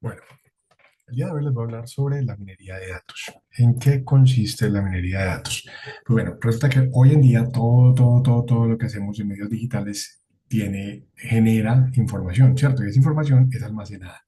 Bueno, el día de hoy les voy a hablar sobre la minería de datos. ¿En qué consiste la minería de datos? Pues bueno, resulta que hoy en día todo lo que hacemos en medios digitales genera información, ¿cierto? Y esa información es almacenada.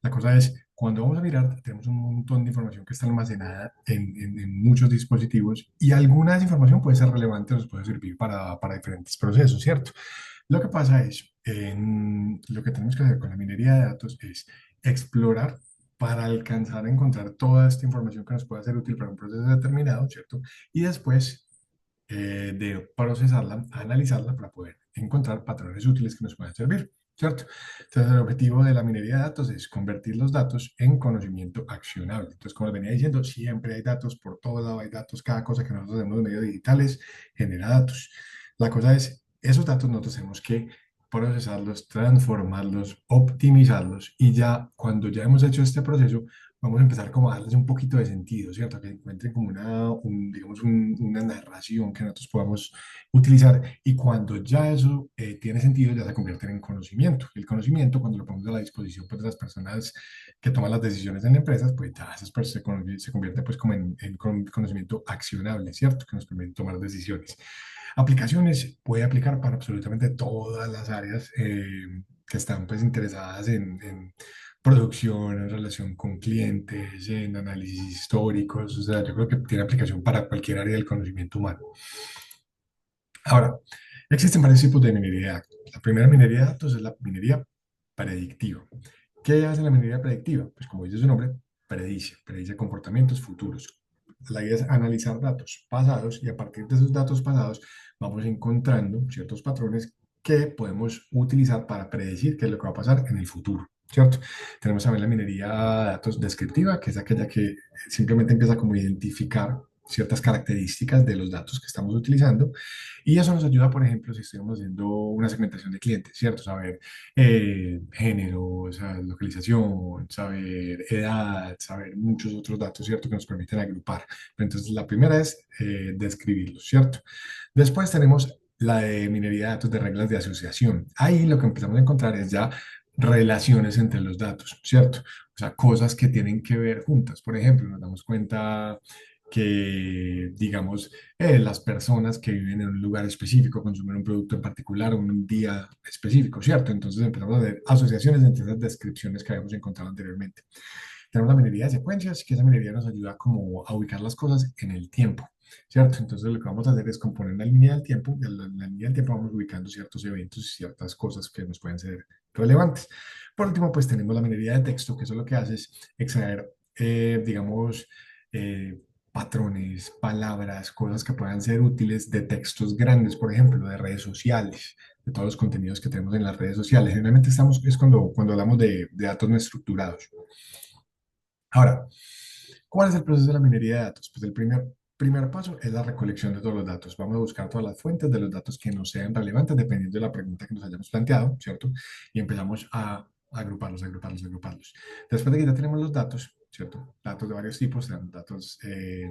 La cosa es, cuando vamos a mirar, tenemos un montón de información que está almacenada en muchos dispositivos y alguna de esa información puede ser relevante, nos puede servir para diferentes procesos, ¿cierto? Lo que pasa es, lo que tenemos que hacer con la minería de datos es explorar para alcanzar a encontrar toda esta información que nos pueda ser útil para un proceso determinado, ¿cierto? Y después de procesarla, analizarla para poder encontrar patrones útiles que nos puedan servir, ¿cierto? Entonces, el objetivo de la minería de datos es convertir los datos en conocimiento accionable. Entonces, como les venía diciendo, siempre hay datos, por todo lado hay datos, cada cosa que nosotros hacemos en medios digitales genera datos. La cosa es, esos datos nosotros tenemos que procesarlos, transformarlos, optimizarlos y ya cuando ya hemos hecho este proceso, vamos a empezar como a darles un poquito de sentido, ¿cierto? Que encuentren como digamos, una narración que nosotros podamos utilizar y cuando ya eso tiene sentido, ya se convierte en conocimiento. El conocimiento, cuando lo ponemos a la disposición pues, de las personas que toman las decisiones en empresas, pues ya se convierte pues como en conocimiento accionable, ¿cierto? Que nos permite tomar decisiones. Aplicaciones puede aplicar para absolutamente todas las áreas que están pues interesadas en producción, en relación con clientes, en análisis históricos. O sea, yo creo que tiene aplicación para cualquier área del conocimiento humano. Ahora, existen varios tipos de minería de datos. La primera minería de datos es la minería predictiva. ¿Qué hace la minería predictiva? Pues como dice su nombre, predice comportamientos futuros. La idea es analizar datos pasados y a partir de esos datos pasados vamos encontrando ciertos patrones que podemos utilizar para predecir qué es lo que va a pasar en el futuro, ¿cierto? Tenemos también la minería de datos descriptiva, que es aquella que simplemente empieza como a identificar ciertas características de los datos que estamos utilizando y eso nos ayuda, por ejemplo, si estamos haciendo una segmentación de clientes, ¿cierto? Saber género, saber localización, saber edad, saber muchos otros datos, ¿cierto? Que nos permiten agrupar. Entonces, la primera es describirlos, ¿cierto? Después tenemos la de minería de datos de reglas de asociación. Ahí lo que empezamos a encontrar es ya relaciones entre los datos, ¿cierto? O sea, cosas que tienen que ver juntas. Por ejemplo, nos damos cuenta que, digamos, las personas que viven en un lugar específico consumen un producto en particular o un día específico, ¿cierto? Entonces empezamos a ver asociaciones entre esas descripciones que habíamos encontrado anteriormente. Tenemos la minería de secuencias, que esa minería nos ayuda como a ubicar las cosas en el tiempo, ¿cierto? Entonces lo que vamos a hacer es componer una línea del tiempo, y en la línea del tiempo vamos ubicando ciertos eventos y ciertas cosas que nos pueden ser relevantes. Por último, pues tenemos la minería de texto, que eso lo que hace es extraer, digamos, eh, patrones, palabras, cosas que puedan ser útiles de textos grandes, por ejemplo, de redes sociales, de todos los contenidos que tenemos en las redes sociales. Generalmente es cuando hablamos de datos no estructurados. Ahora, ¿cuál es el proceso de la minería de datos? Pues el primer paso es la recolección de todos los datos. Vamos a buscar todas las fuentes de los datos que nos sean relevantes dependiendo de la pregunta que nos hayamos planteado, ¿cierto? Y empezamos a agruparlos. Después de que ya tenemos los datos, ¿cierto? Datos de varios tipos, tenemos datos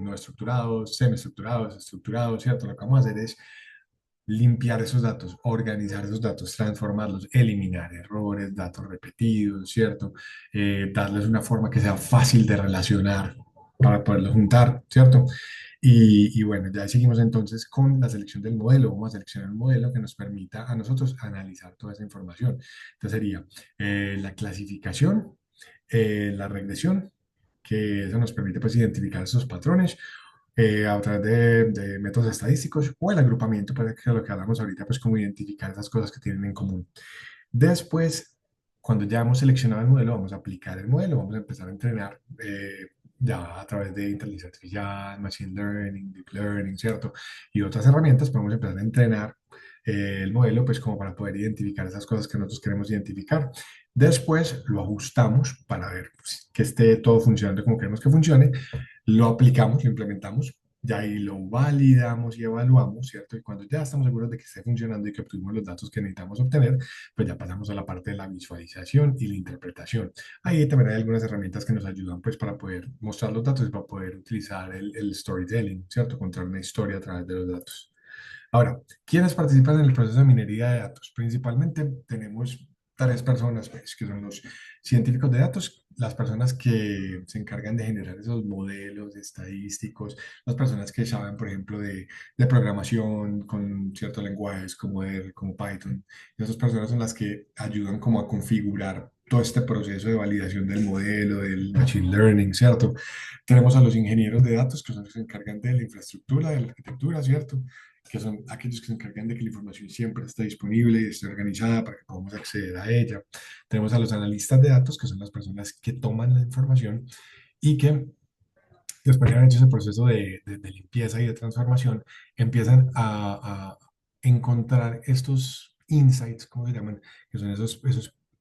no estructurados, semiestructurados, estructurados, ¿cierto? Lo que vamos a hacer es limpiar esos datos, organizar esos datos, transformarlos, eliminar errores, datos repetidos, ¿cierto? Darles una forma que sea fácil de relacionar para poderlos juntar, ¿cierto? Y bueno, ya seguimos entonces con la selección del modelo. Vamos a seleccionar un modelo que nos permita a nosotros analizar toda esa información. Entonces sería la clasificación, la regresión, que eso nos permite pues identificar esos patrones a través de métodos estadísticos o el agrupamiento, para que lo que hablamos ahorita, pues como identificar esas cosas que tienen en común. Después, cuando ya hemos seleccionado el modelo, vamos a aplicar el modelo, vamos a empezar a entrenar ya a través de inteligencia artificial, machine learning, deep learning, ¿cierto? Y otras herramientas, podemos empezar a entrenar el modelo, pues como para poder identificar esas cosas que nosotros queremos identificar. Después lo ajustamos para ver pues, que esté todo funcionando como queremos que funcione, lo aplicamos, lo implementamos, ya ahí lo validamos y evaluamos, ¿cierto? Y cuando ya estamos seguros de que esté funcionando y que obtuvimos los datos que necesitamos obtener, pues ya pasamos a la parte de la visualización y la interpretación. Ahí también hay algunas herramientas que nos ayudan pues para poder mostrar los datos y para poder utilizar el storytelling, ¿cierto? Contar una historia a través de los datos. Ahora, ¿quiénes participan en el proceso de minería de datos? Principalmente tenemos tres personas, pues, que son los científicos de datos, las personas que se encargan de generar esos modelos estadísticos, las personas que saben, por ejemplo, de programación con ciertos lenguajes como R, como Python. Y esas personas son las que ayudan como a configurar todo este proceso de validación del modelo, del machine learning, ¿cierto? Tenemos a los ingenieros de datos, que son los que se encargan de la infraestructura, de la arquitectura, ¿cierto? Que son aquellos que se encargan de que la información siempre esté disponible y esté organizada para que podamos acceder a ella. Tenemos a los analistas de datos, que son las personas que toman la información y que después de haber hecho ese proceso de limpieza y de transformación, empiezan a encontrar estos insights, ¿cómo se llaman? Que son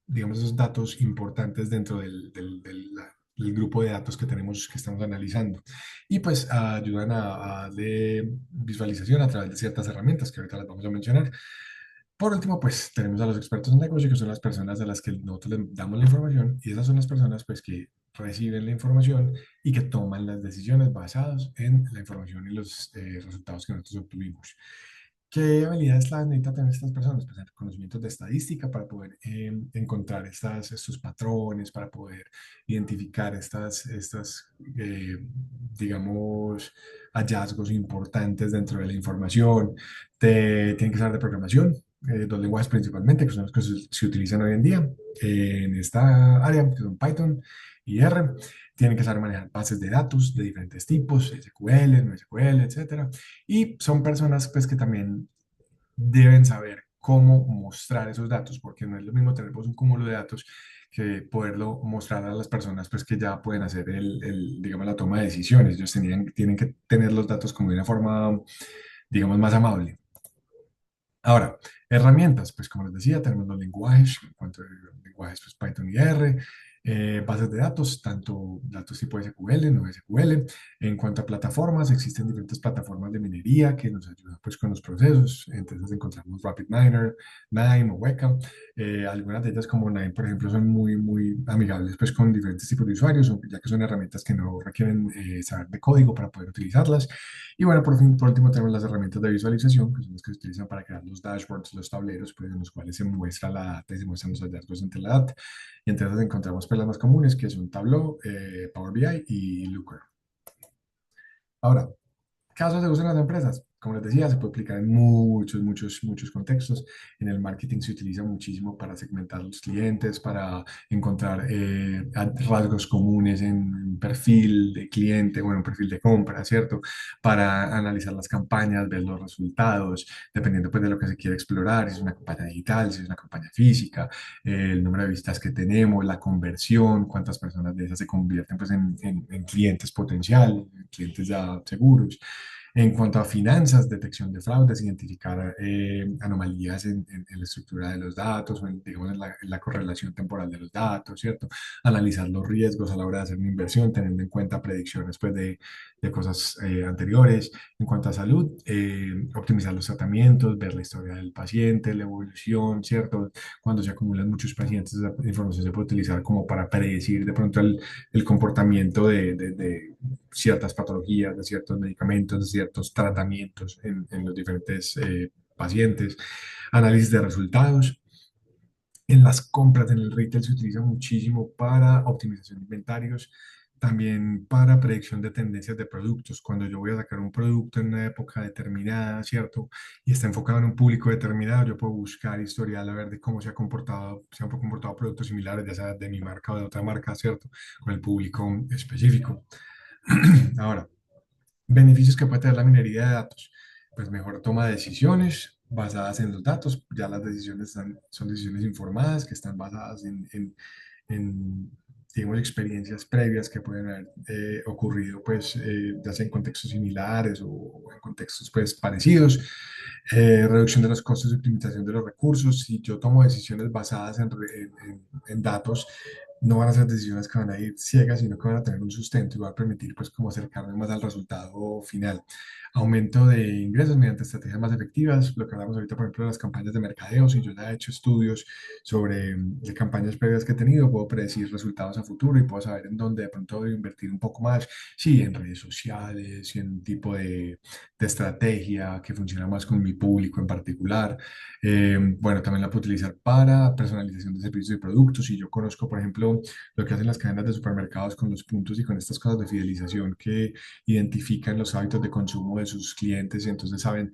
digamos, esos datos importantes dentro del grupo de datos que tenemos, que estamos analizando. Y pues ayudan a darle visualización a través de ciertas herramientas que ahorita las vamos a mencionar. Por último, pues tenemos a los expertos en negocio, que son las personas a las que nosotros les damos la información, y esas son las personas pues que reciben la información y que toman las decisiones basadas en la información y los resultados que nosotros obtuvimos. ¿Qué habilidades las necesitan tener estas personas? Pues conocimientos de estadística para poder encontrar estos patrones, para poder identificar digamos, hallazgos importantes dentro de la información. Tienen que saber de programación, dos lenguajes principalmente, que son los que se utilizan hoy en día en esta área, que son Python y R. Tienen que saber manejar bases de datos de diferentes tipos, SQL, no SQL, etcétera. Y son personas pues que también deben saber cómo mostrar esos datos, porque no es lo mismo tener pues, un cúmulo de datos que poderlo mostrar a las personas pues que ya pueden hacer digamos, la toma de decisiones. Ellos tienen que tener los datos como de una forma, digamos, más amable. Ahora, herramientas, pues como les decía, tenemos los lenguajes, en cuanto a lenguajes, pues Python y R, bases de datos, tanto datos tipo SQL, no SQL. En cuanto a plataformas, existen diferentes plataformas de minería que nos ayudan pues con los procesos. Entonces encontramos RapidMiner, Nime o Weka. Algunas de ellas como Nime, por ejemplo, son muy amigables pues con diferentes tipos de usuarios, ya que son herramientas que no requieren saber de código para poder utilizarlas. Y bueno, por último tenemos las herramientas de visualización, que son las que se utilizan para crear los dashboards, los tableros, pues, en los cuales se muestra la data y se muestran los hallazgos entre la data. Y entre esas encontramos pues, las más comunes, que son Tableau, Power BI y Looker. Ahora, casos de uso en las empresas. Como les decía, se puede aplicar en muchos contextos. En el marketing se utiliza muchísimo para segmentar los clientes, para encontrar rasgos comunes en un perfil de cliente o en un perfil de compra, ¿cierto? Para analizar las campañas, ver los resultados, dependiendo pues de lo que se quiere explorar, si es una campaña digital, si es una campaña física, el número de visitas que tenemos, la conversión, cuántas personas de esas se convierten pues en clientes potenciales, clientes ya seguros. En cuanto a finanzas, detección de fraudes, identificar anomalías en la estructura de los datos, o digamos, en la correlación temporal de los datos, ¿cierto? Analizar los riesgos a la hora de hacer una inversión, teniendo en cuenta predicciones pues, de cosas anteriores. En cuanto a salud, optimizar los tratamientos, ver la historia del paciente, la evolución, ¿cierto? Cuando se acumulan muchos pacientes, esa información se puede utilizar como para predecir de pronto el comportamiento de ciertas patologías, de ciertos medicamentos, de ciertos tratamientos en los diferentes pacientes, análisis de resultados. En las compras, en el retail se utiliza muchísimo para optimización de inventarios, también para predicción de tendencias de productos. Cuando yo voy a sacar un producto en una época determinada, ¿cierto? Y está enfocado en un público determinado, yo puedo buscar historial a ver de cómo se han comportado productos similares, ya sea de mi marca o de otra marca, ¿cierto? Con el público específico. Ahora, beneficios que puede tener la minería de datos. Pues mejor toma de decisiones basadas en los datos. Ya las decisiones son decisiones informadas que están basadas en, digamos, experiencias previas que pueden haber ocurrido, pues, ya sea en contextos similares o en contextos, pues, parecidos. Reducción de los costos y optimización de los recursos. Si yo tomo decisiones basadas en datos, no van a ser decisiones que van a ir ciegas, sino que van a tener un sustento y va a permitir pues como acercarme más al resultado final. aumento de ingresos mediante estrategias más efectivas, lo que hablamos ahorita, por ejemplo, de las campañas de mercadeo. Si yo ya he hecho estudios sobre campañas previas que he tenido, puedo predecir resultados a futuro y puedo saber en dónde de pronto debo invertir un poco más, sí, en redes sociales, si en un tipo de estrategia que funciona más con mi público en particular. Bueno, también la puedo utilizar para personalización de servicios y productos. Si yo conozco, por ejemplo, lo que hacen las cadenas de supermercados con los puntos y con estas cosas de fidelización que identifican los hábitos de consumo de sus clientes y entonces saben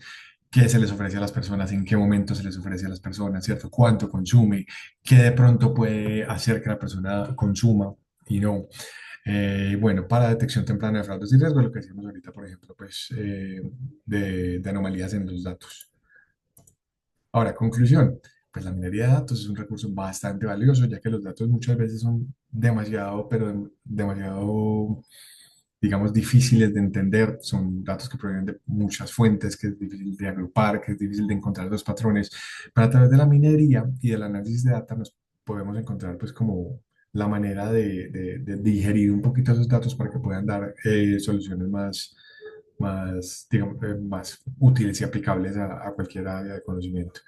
qué se les ofrece a las personas, en qué momento se les ofrece a las personas, ¿cierto? Cuánto consume, qué de pronto puede hacer que la persona consuma y no. Bueno, para detección temprana de fraudes y riesgos, lo que decíamos ahorita, por ejemplo, pues de anomalías en los datos. Ahora, conclusión, pues la minería de datos es un recurso bastante valioso, ya que los datos muchas veces son demasiado, pero demasiado, digamos, difíciles de entender. Son datos que provienen de muchas fuentes, que es difícil de agrupar, que es difícil de encontrar los patrones. Pero a través de la minería y del análisis de datos nos podemos encontrar, pues, como la manera de digerir un poquito esos datos para que puedan dar soluciones más, digamos, más útiles y aplicables a cualquier área de conocimiento.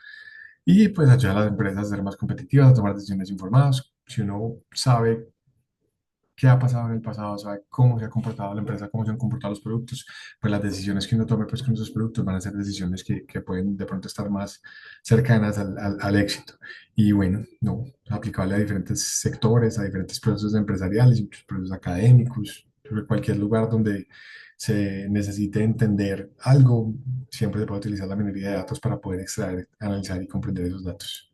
Y pues ayudar a las empresas a ser más competitivas, a tomar decisiones informadas. Si uno sabe qué ha pasado en el pasado, sabe cómo se ha comportado la empresa, cómo se han comportado los productos, pues las decisiones que uno tome pues, con esos productos van a ser decisiones que pueden de pronto estar más cercanas al éxito. Y bueno, no, aplicable a diferentes sectores, a diferentes procesos empresariales, incluso procesos académicos, cualquier lugar donde se necesite entender algo, siempre se puede utilizar la minería de datos para poder extraer, analizar y comprender esos datos.